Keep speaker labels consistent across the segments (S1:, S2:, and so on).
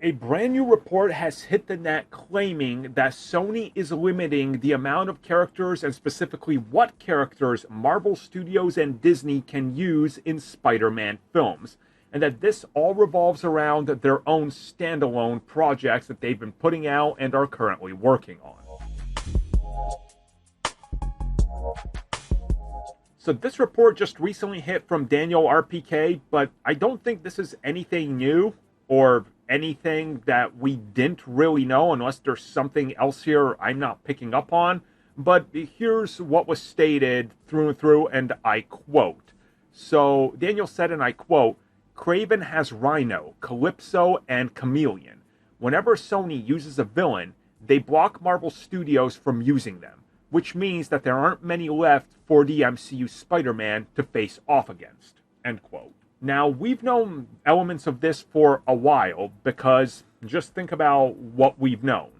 S1: A brand new report has hit the net claiming that Sony is limiting the amount of characters and specifically what characters Marvel Studios and Disney can use in Spider-Man films, and that this all revolves around their own standalone projects that they've been putting out and are currently working on. So this report just recently hit from Daniel RPK, but I don't think this is anything new or anything that we didn't really know unless there's something else here I'm not picking up on. But here's what was stated through and through, and I quote. So Daniel said, and I quote, "Kraven has Rhino, Calypso, and Chameleon. Whenever Sony uses a villain, they block Marvel Studios from using them, which means that there aren't many left for the MCU Spider-Man to face off against." End quote. Now, we've known elements of this for a while because just think about what we've known.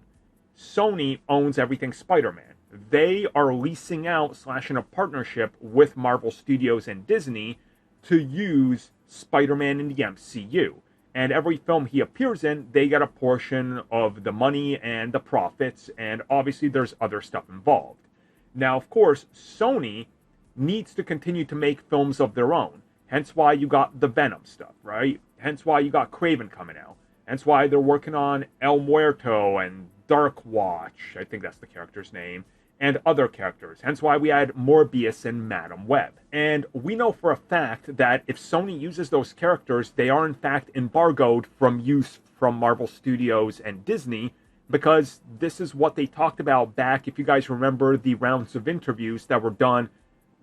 S1: Sony owns everything Spider-Man. They are leasing out / in a partnership with Marvel Studios and Disney to use Spider-Man in the MCU. And every film he appears in, they get a portion of the money and the profits, and obviously there's other stuff involved. Now, of course, Sony needs to continue to make films of their own. Hence why you got the Venom stuff, right? Hence why you got Kraven coming out. Hence why they're working on El Muerto and Dark Watch, I think that's the character's name, and other characters. Hence why we had Morbius and Madam Web. And we know for a fact that if Sony uses those characters, they are in fact embargoed from use from Marvel Studios and Disney, because this is what they talked about back, if you guys remember, the rounds of interviews that were done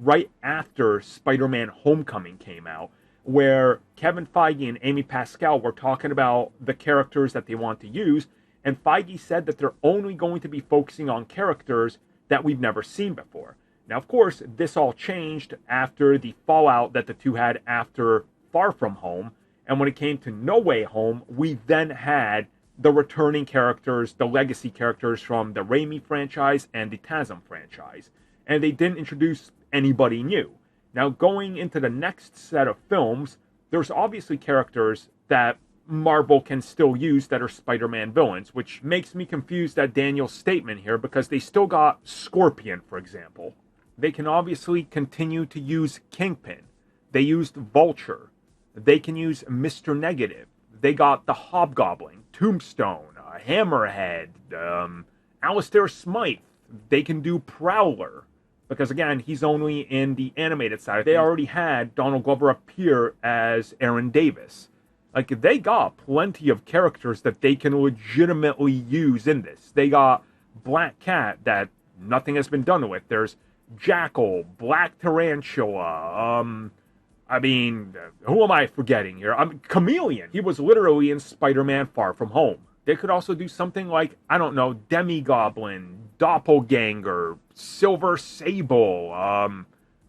S1: right after Spider-Man Homecoming came out, where Kevin Feige and Amy Pascal were talking about the characters that they want to use, and Feige said that they're only going to be focusing on characters that we've never seen before. Now, of course, this all changed after the fallout that the two had after Far From Home, and when it came to No Way Home, we then had the returning characters, the legacy characters from the Raimi franchise and the TASM franchise. And they didn't introduce anybody new. Now, going into the next set of films, there's obviously characters that Marvel can still use that are Spider-Man villains, which makes me confused at Daniel's statement here, because they still got Scorpion, for example. They can obviously continue to use Kingpin. They used Vulture. They can use Mr. Negative. They got the Hobgoblin, Tombstone, Hammerhead, Alistair Smythe. They can do Prowler, because again, he's only in the animated side. They already had Donald Glover appear as Aaron Davis. Like, they got plenty of characters that they can legitimately use in this. They got Black Cat that nothing has been done with. There's Jackal, Black Tarantula, who am I forgetting here? Chameleon. He was literally in Spider-Man Far From Home. They could also do something like, I don't know, Demi-Goblin, Doppelganger, Silver Sable.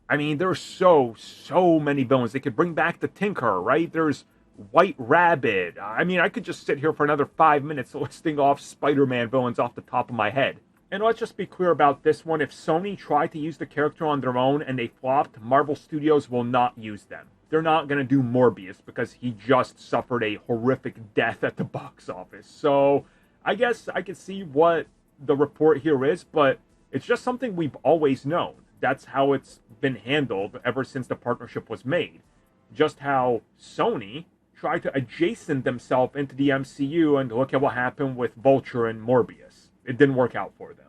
S1: There's so many villains. They could bring back the Tinker, right? There's White Rabbit. I could just sit here for another 5 minutes listing off Spider-Man villains off the top of my head. And let's just be clear about this one. If Sony tried to use the character on their own and they flopped, Marvel Studios will not use them. They're not going to do Morbius because he just suffered a horrific death at the box office. So I guess I can see what the report here is, but it's just something we've always known. That's how it's been handled ever since the partnership was made. Just how Sony tried to adjacent themselves into the MCU, and look at what happened with Vulture and Morbius. It didn't work out for them.